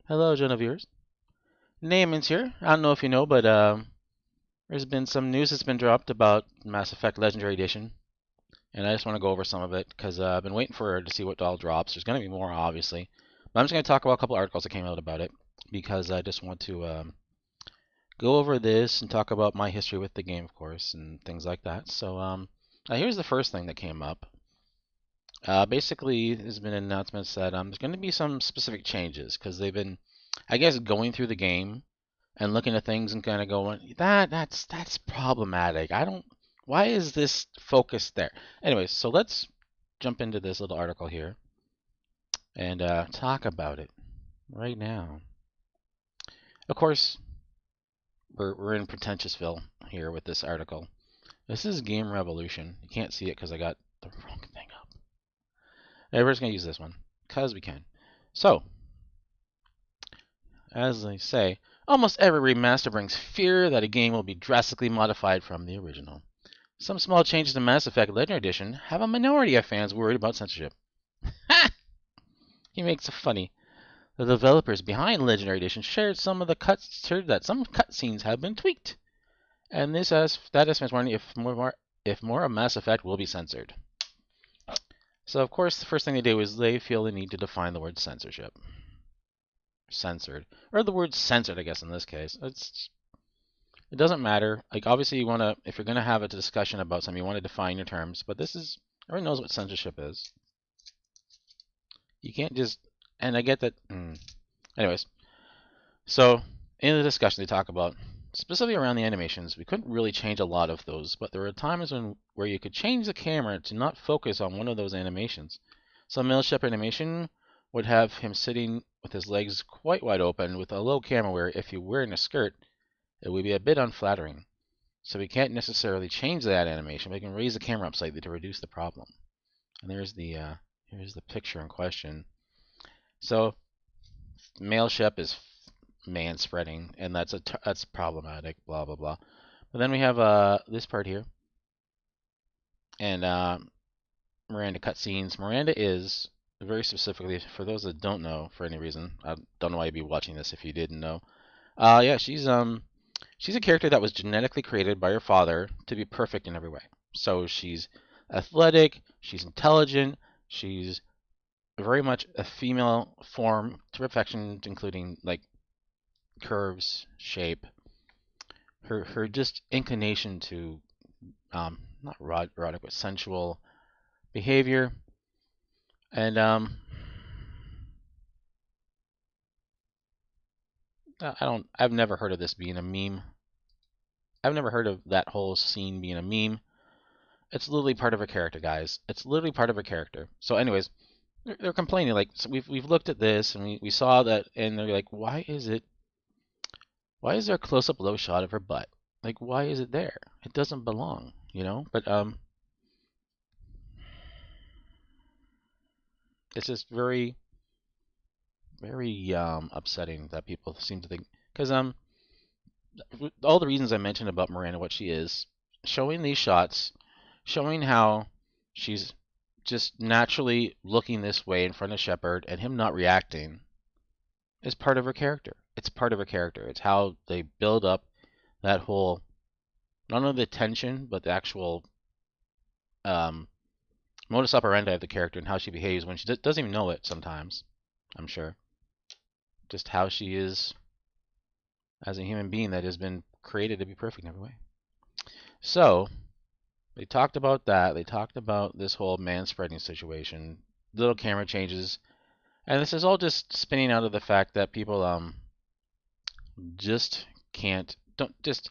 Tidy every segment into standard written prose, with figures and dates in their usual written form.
Hello, Genevieve's. Namons here. I don't know if you know, but there's been some news that's been dropped about Mass Effect Legendary Edition, and I just want to go over some of it because I've been waiting for to see what all drops. There's going to be more, obviously, but I'm just going to talk about a couple articles that came out about it because I just want to go over this and talk about my history with the game, of course, and things like that. So here's the first thing that came up. Basically, there's been announcements that there's going to be some specific changes because they've been, I guess, going through the game and looking at things and kind of going, that's problematic. I don't. Why is this focused there? Anyways, so let's jump into this little article here and talk about it right now. Of course, we're in Pretentiousville here with this article. This is Game Revolution. You can't see it because I got the wrong thing up. Hey, we're just gonna use this one because we can. So, as I say, almost every remaster brings fear that a game will be drastically modified from the original. Some small changes to Mass Effect Legendary Edition have a minority of fans worried about censorship. Ha! He makes it funny. The developers behind Legendary Edition shared that some cutscenes have been tweaked, and this has that has been wondering if more of Mass Effect will be censored. So of course, the first thing they do is they feel the need to define the word censored, or the word censored, I guess in this case. It doesn't matter. Like obviously, if you're gonna have a discussion about something, you want to define your terms. But this is everyone knows what censorship is. You can't just, and I get that. Anyways, so in the discussion they talk about specifically around the animations. We couldn't really change a lot of those, but there were times where you could change the camera to not focus on one of those animations. So male ship animation would have him sitting with his legs quite wide open with a low camera where if you're wearing a skirt, it would be a bit unflattering. So we can't necessarily change that animation. We can raise the camera up slightly to reduce the problem. And here's the picture in question. So male ship is man spreading, and that's problematic. Blah blah blah. But then we have this part here, and Miranda cutscenes. Miranda is very specifically for those that don't know for any reason. I don't know why you'd be watching this if you didn't know. Yeah, she's a character that was genetically created by her father to be perfect in every way. So she's athletic, she's intelligent, she's very much a female form to perfection, including like curves, shape, her just inclination to not erotic but sensual behavior, and I've never heard of this being a meme. I've never heard of that whole scene being a meme. It's literally part of her character, guys. It's literally part of her character. So, anyways, they're complaining like so we've looked at this and we saw that and they're like, why is there a close up low shot of her butt? Like, why is it there? It doesn't belong, you know. But it's just very upsetting that people seem to think because all the reasons I mentioned about Miranda, what she is, showing these shots, showing how she's just naturally looking this way in front of Shepard and him not reacting is part of her character. It's part of her character. It's how they build up that whole not only the tension but the actual um, modus operandi of the character and how she behaves when she doesn't even know it. Sometimes, I'm sure, just how she is as a human being that has been created to be perfect in every way. So they talked about that. They talked about this whole man spreading situation, little camera changes, and this is all just spinning out of the fact that people just can't don't just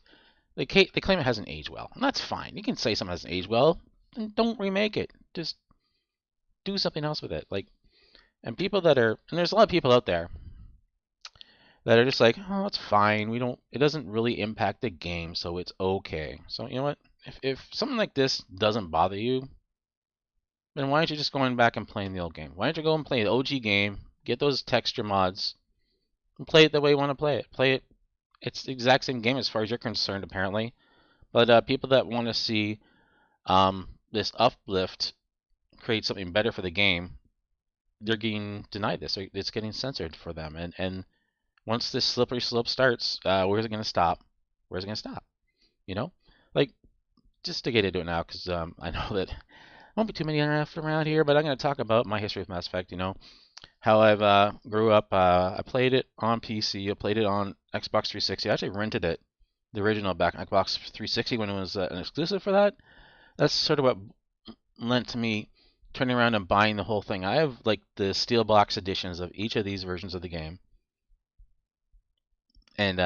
they claim it hasn't aged well, and that's fine. You can say something hasn't aged well, and don't remake it. Just do something else with it. Like, and people that are and there's a lot of people out there that are just like, oh, it's fine. We don't. It doesn't really impact the game, so it's okay. So you know what? If something like this doesn't bother you, then why aren't you just going back and playing the old game? Why don't you go and play the OG game, get those texture mods, and play it the way you want to play it? Play it. It's the exact same game as far as you're concerned, apparently. But people that want to see this uplift create something better for the game, they're getting denied this. It's getting censored for them, and Once this slippery slope starts, where's it going to stop? Where's it going to stop? You know? Like, just to get into it now, because I know that won't be too many left around here, but I'm going to talk about my history with Mass Effect. You know, how I've grew up. I played it on PC. I played it on Xbox 360. I actually rented it, the original back on Xbox 360 when it was an exclusive for that. That's sort of what lent to me turning around and buying the whole thing. I have like the steel box editions of each of these versions of the game, and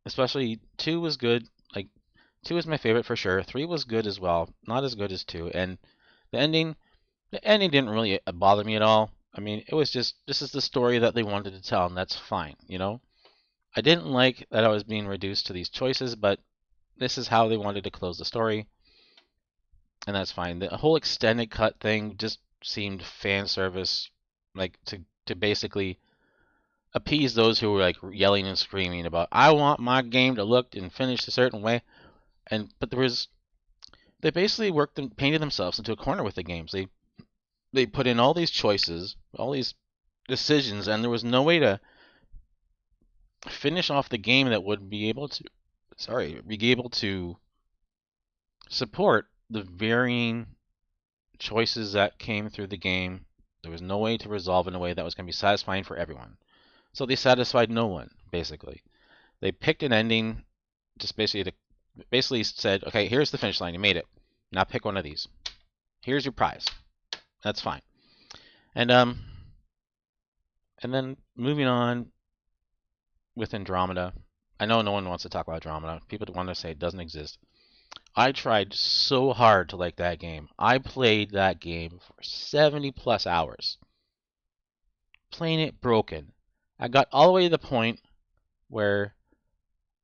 especially two was good. Like two is my favorite for sure. Three was good as well, not as good as two. And the ending, the ending didn't really bother me at all. I mean, it was just this is the story that they wanted to tell, and that's fine. You know, I didn't like that I was being reduced to these choices, but this is how they wanted to close the story, and that's fine. The whole extended cut thing just seemed fan service, like to basically appease those who were like yelling and screaming about I want my game to look and finish a certain way. And but there was they basically worked and painted themselves into a corner with the games. They put in all these choices, all these decisions, and there was no way to finish off the game that would be able to be able to support the varying choices that came through the game. There was no way to resolve in a way that was going to be satisfying for everyone. So they satisfied no one, basically. They picked an ending, just basically said, okay, here's the finish line. You made it. Now pick one of these. Here's your prize. That's fine. And then moving on with Andromeda. I know no one wants to talk about Andromeda. People want to say it doesn't exist. I tried so hard to like that game. I played that game for 70 plus hours. Playing it broken. I got all the way to the point where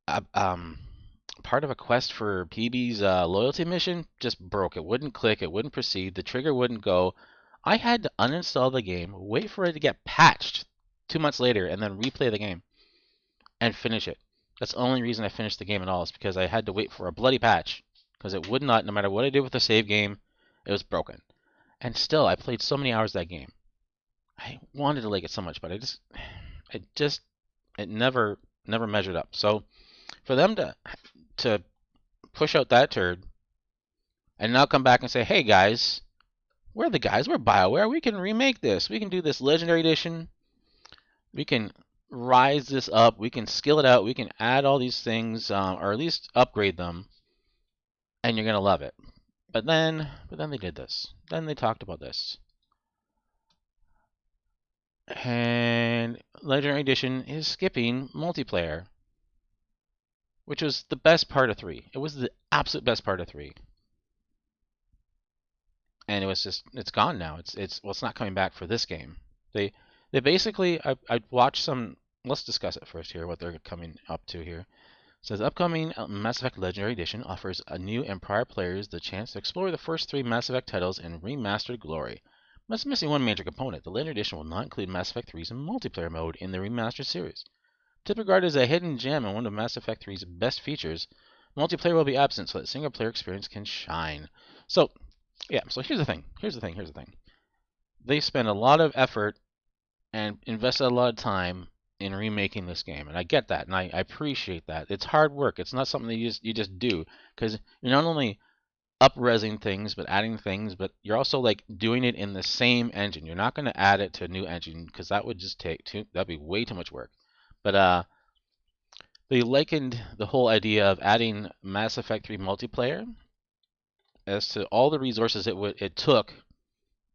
part of a quest for PB's loyalty mission just broke. It wouldn't click. It wouldn't proceed. The trigger wouldn't go. I had to uninstall the game, wait for it to get patched 2 months later, and then replay the game and finish it. That's the only reason I finished the game at all is because I had to wait for a bloody patch because it would not, no matter what I did with the save game, it was broken. And still, I played so many hours that game. I wanted to like it so much, but it never measured up. So for them to push out that turd and now come back and say, hey guys, we're the guys, we're BioWare, we can remake this. We can do this Legendary Edition. We can rise this up. We can skill it out. We can add all these things, or at least upgrade them, and you're going to love it. But then they did this. Then they talked about this. And Legendary Edition is skipping multiplayer, which was the best part of 3. It was the absolute best part of 3. And it was just, it's gone now. It's not coming back for this game. They basically, I watched some, let's discuss it first here, what they're coming up to here. It says, upcoming Mass Effect Legendary Edition offers a new and prior players the chance to explore the first 3 Mass Effect titles in remastered glory. But it's missing one major component. The Legendary Edition will not include Mass Effect 3's multiplayer mode in the remastered series. Typically regarded as a hidden gem and one of Mass Effect 3's best features, multiplayer will be absent so that single player experience can shine. So, yeah, so here's the thing. They spend a lot of effort and invested a lot of time in remaking this game, and I get that, and I appreciate that. It's hard work. It's not something that you just do, because you're not only up-resing things, but adding things, but you're also like doing it in the same engine. You're not going to add it to a new engine because that would just that'd be way too much work. But they likened the whole idea of adding Mass Effect 3 multiplayer as to all the resources it took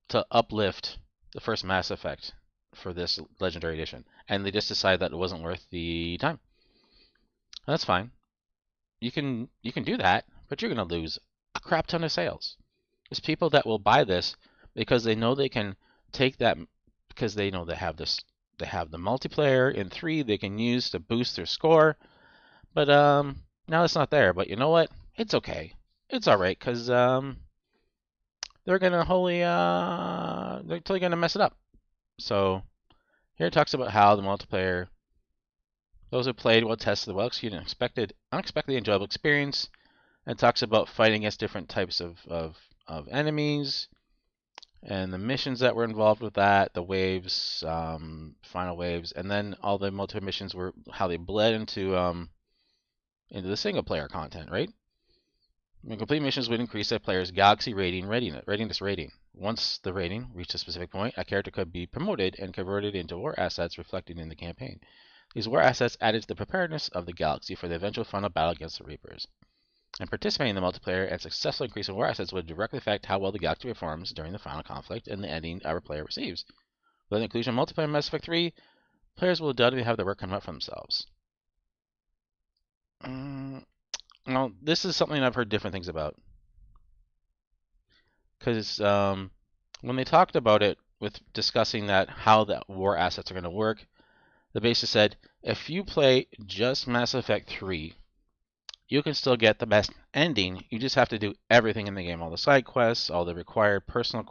to uplift the first Mass Effect for this Legendary Edition, and they just decided that it wasn't worth the time. That's fine. You can do that, but you're going to lose a crap ton of sales. There's people that will buy this because they know they can take that, because they know they have this. They have the multiplayer in 3 they can use to boost their score, but now it's not there. But you know what? It's okay. It's all right because they're gonna they're totally gonna mess it up. So here it talks about how the multiplayer, those who played will test the well executed and unexpectedly enjoyable experience, and talks about fighting against different types of enemies, and the missions that were involved with that, the waves, final waves, and then all the multi missions were how they bled into the single player content, right? Complete missions would increase a player's galaxy readiness rating. Once the rating reached a specific point, a character could be promoted and converted into war assets reflected in the campaign. These war assets added to the preparedness of the galaxy for the eventual final battle against the Reapers. And participating in the multiplayer and successful increase in war assets would directly affect how well the galaxy performs during the final conflict and the ending our player receives. With the inclusion of multiplayer in Mass Effect 3, players will undoubtedly have their work cut out for themselves. Now, this is something I've heard different things about. Because when they talked about it with discussing that how the war assets are going to work, the basis said if you play just Mass Effect 3, you can still get the best ending. You just have to do everything in the game, all the side quests, all the required personal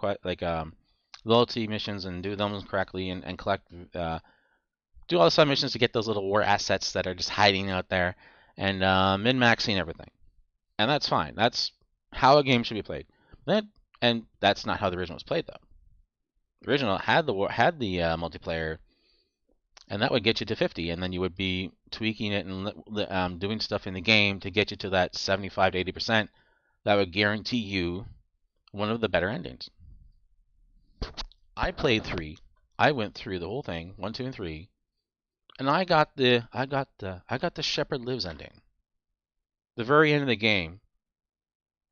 loyalty missions, and do them correctly, and collect, do all the side missions to get those little war assets that are just hiding out there, and min-maxing everything. And that's fine. That's how a game should be played. And that's not how the original was played, though. The original had the multiplayer, and that would get you to 50, and then you would be tweaking it and doing stuff in the game to get you to that 75 to 80%. That would guarantee you one of the better endings. I played 3. I went through the whole thing, 1, 2, and 3, and I got the Shepard Lives ending. The very end of the game,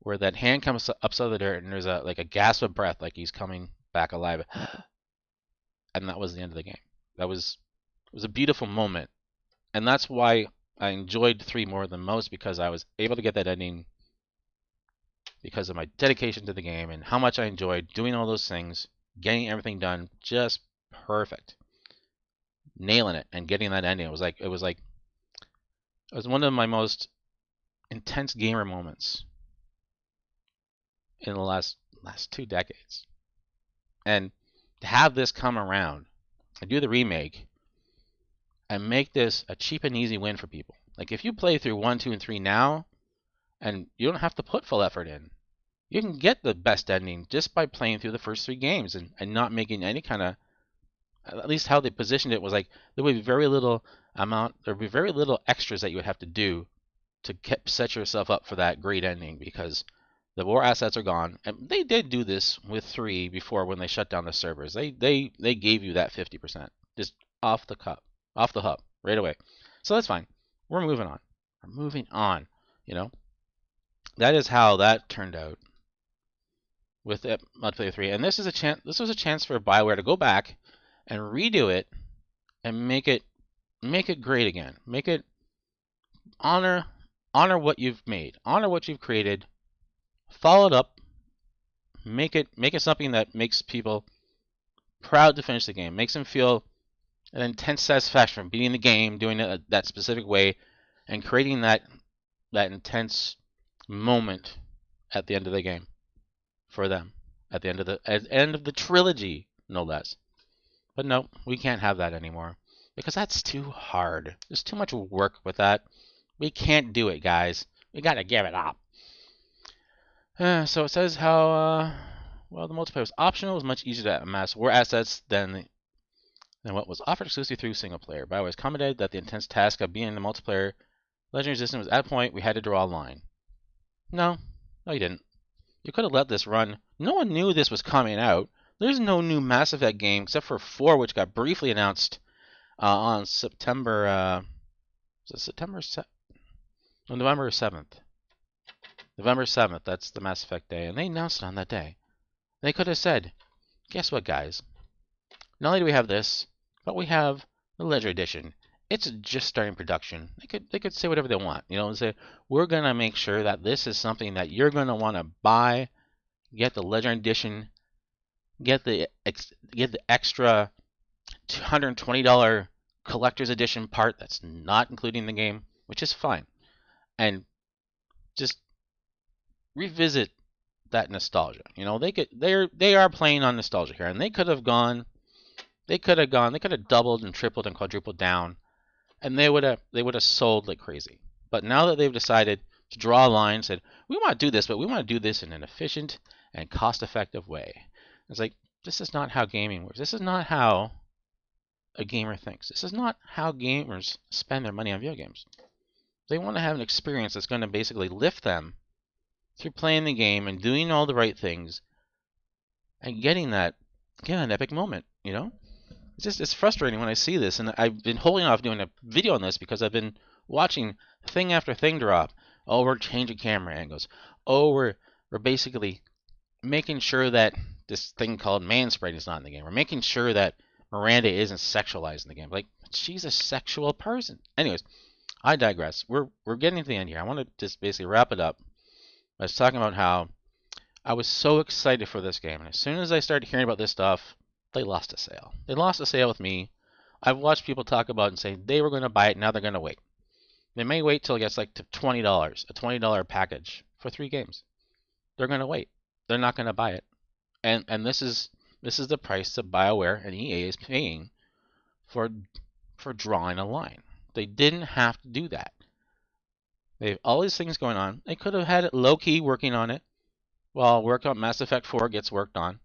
where that hand comes up out of the dirt and there's a gasp of breath, like he's coming back alive, and that was the end of the game. It was a beautiful moment, and that's why I enjoyed 3 more than most, because I was able to get that ending because of my dedication to the game and how much I enjoyed doing all those things, getting everything done just perfect, nailing it, and getting that ending. It was one of my most intense gamer moments in the last 2 decades. And to have this come around and do the remake and make this a cheap and easy win for people. Like, if you play through 1, 2, and 3 now, and you don't have to put full effort in, you can get the best ending just by playing through the first 3 games and not making any kind of, at least how they positioned it was like there would be very little extras that you would have to do to set yourself up for that great ending, because the war assets are gone. And they did do this with 3 before when they shut down the servers. They gave you that 50% just off the hop right away. So that's fine. We're moving on. You know, that is how that turned out with Multiplayer 3. And this was a chance for BioWare to go back and redo it and make it great again. Make it honor what you've made, honor what you've created, follow it up, make it something that makes people proud to finish the game, makes them feel an intense satisfaction from beating the game, doing it that specific way, and creating that intense moment at the end of the game for them, at the end of the trilogy, no less. But no, we can't have that anymore, because that's too hard. There's too much work with that. We can't do it, guys. We gotta give it up. So it says how well, the multiplayer was optional. It was much easier to amass war assets than what was offered exclusively through single player. BioWare has commented that the intense task of being in the multiplayer legendary system was at a point we had to draw a line. No, you didn't. You could have let this run. No one knew this was coming out. There's no new Mass Effect game except for 4, which got briefly announced on September. November 7th. November 7th. That's the Mass Effect day, and they announced it on that day. They could have said, "Guess what, guys? Not only do we have this, but we have the Legendary Edition. It's just starting production." They could say whatever they want, and say, "We're gonna make sure that this is something that you're gonna want to buy. Get the Legendary Edition. Get the extra $220 collector's edition part that's not including the game," which is fine, and just revisit that nostalgia. They are playing on nostalgia here, and they could have doubled and tripled and quadrupled down, and they would have sold like crazy. But now that they've decided to draw a line, said, "We want to do this, but we want to do this in an efficient and cost-effective way." It's like, this is not how gaming works. This is not how a gamer thinks. This is not how gamers spend their money on video games. They want to have an experience that's going to basically lift them through playing the game and doing all the right things and getting that epic moment, you know? It's frustrating when I see this, and I've been holding off doing a video on this because I've been watching thing after thing drop. Oh, we're changing camera angles. Oh, we're basically making sure that this thing called manspreading is not in the game. We're making sure that Miranda isn't sexualized in the game. Like, she's a sexual person. Anyways, I digress. We're getting to the end here. I want to just basically wrap it up. I was talking about how I was so excited for this game, and as soon as I started hearing about this stuff, they lost a sale. They lost a sale with me. I've watched people talk about it and say they were going to buy it, now they're going to wait. They may wait till it gets like to $20, a $20 package for 3 games. They're going to wait. They're not going to buy it. And this is the price that BioWare and EA is paying for drawing a line. They didn't have to do that. They have all these things going on. They could have had it low-key working on it while work on Mass Effect 4 gets worked on.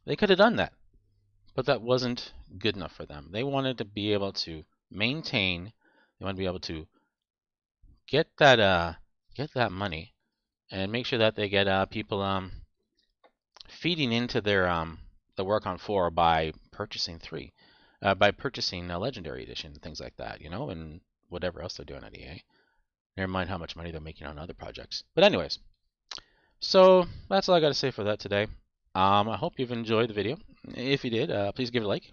They could have done that. But that wasn't good enough for them. They wanted to be able to maintain, they wanted to be able to get that money and make sure that they get people feeding into their the work on 4 by purchasing 3, by purchasing a Legendary Edition and things like that, you know, and whatever else they're doing at EA. Never mind how much money they're making on other projects. But anyways, so that's all I got to say for that today. I hope you've enjoyed the video. If you did, please give it a like.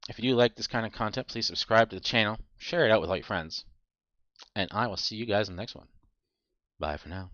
If you do like this kind of content, please subscribe to the channel, share it out with all your friends, and I will see you guys in the next one. Bye for now.